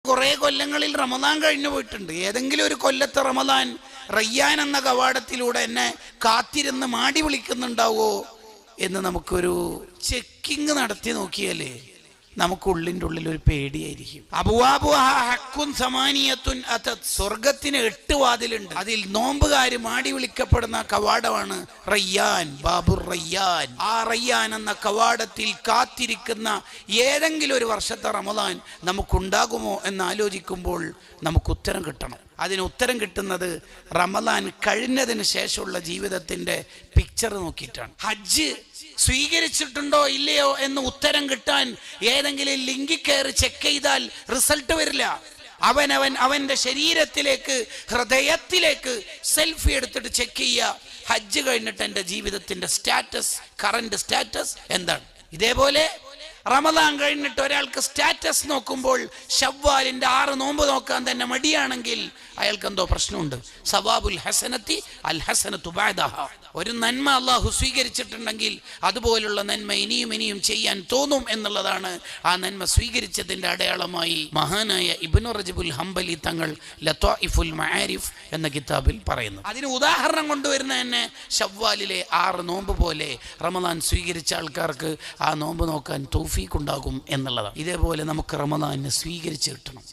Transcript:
കുറേ കൊല്ലങ്ങളിൽ റമദാൻ കഴിഞ്ഞു പോയിട്ടുണ്ട്. ഏതെങ്കിലും ഒരു കൊല്ലത്തെ റമദാൻ റയ്യാൻ എന്ന കവാടത്തിലൂടെ എന്നെ കാത്തിരുന്ന് മാടി വിളിക്കുന്നുണ്ടാവോ എന്ന് നമുക്കൊരു ചെക്കിങ് നടത്തി നോക്കിയാലേ നമുക്കുള്ളിൻ്റെ ഉള്ളിൽ ഒരു പേടിയായിരിക്കും. സ്വർഗത്തിന് 8 വാതിലുണ്ട്. അതിൽ നോമ്പുകാര് മാടി വിളിക്കപ്പെടുന്ന കവാടമാണ് റയ്യാൻ, ബാബുർ റയ്യാൻ. ആ റയ്യാൻ എന്ന കവാടത്തിൽ കാത്തിരിക്കുന്ന ഏതെങ്കിലും ഒരു വർഷത്തെ റമദാൻ നമുക്കുണ്ടാകുമോ എന്ന് ആലോചിക്കുമ്പോൾ നമുക്ക് ഉത്തരം കിട്ടണം. അതിന് ഉത്തരം കിട്ടുന്നത് റമദാൻ കഴിഞ്ഞതിന് ശേഷമുള്ള ജീവിതത്തിന്റെ പിക്ചർ നോക്കിയിട്ടാണ്. ഹജ്ജ് സ്വീകരിച്ചിട്ടുണ്ടോ ഇല്ലയോ എന്ന് ഉത്തരം കിട്ടാൻ ഏതെങ്കിലും ലിങ്കിൽ കയറി ചെക്ക് ചെയ്താൽ റിസൾട്ട് വരില്ല. അവന്റെ ശരീരത്തിലേക്ക്, ഹൃദയത്തിലേക്ക് സെൽഫി എടുത്തിട്ട് ചെക്ക് ചെയ്യുക, ഹജ്ജ് കഴിഞ്ഞിട്ട് എൻ്റെ ജീവിതത്തിന്റെ സ്റ്റാറ്റസ്, കറന്റ് സ്റ്റാറ്റസ് എന്താണ്. ഇതേപോലെ റമദാൻ കഴിഞ്ഞിട്ട് ഒരാൾക്ക് സ്റ്റാറ്റസ് നോക്കുമ്പോൾ ശവ്വാലിന്റെ 6 നോമ്പ് നോക്കാൻ തന്നെ മടിയാണെങ്കിൽ അയാൾക്ക് എന്തോ പ്രശ്നമുണ്ട്. സവാബുൽ ഹസനത്തി അൽ ഹസനത്തു ബഅദഹ. ഒരു നന്മ അള്ളാഹു സ്വീകരിച്ചിട്ടുണ്ടെങ്കിൽ അതുപോലുള്ള നന്മ ഇനിയും ഇനിയും ചെയ്യാൻ തോന്നും എന്നുള്ളതാണ് ആ നന്മ സ്വീകരിച്ചതിന്റെ അടയാളമായി മഹാനായ ഇബ്നു റജബുൽ ഹംബലി തങ്ങൾ ലത്വാഇഫുൽ മആരിഫ് എന്ന കിതാബിൽ പറയുന്നു. അതിന് ഉദാഹരണം കൊണ്ടുവരുന്ന തന്നെ ശവ്വാലിലെ 6 നോമ്പ് പോലെ റമദാൻ സ്വീകരിച്ച ആൾക്കാർക്ക് ആ നോമ്പ് നോക്കാൻ തൗഫീഖ് ഉണ്ടാകും എന്നുള്ളതാണ്. ഇതേപോലെ നമുക്ക് റമദാനെ സ്വീകരിച്ച് കിട്ടണം.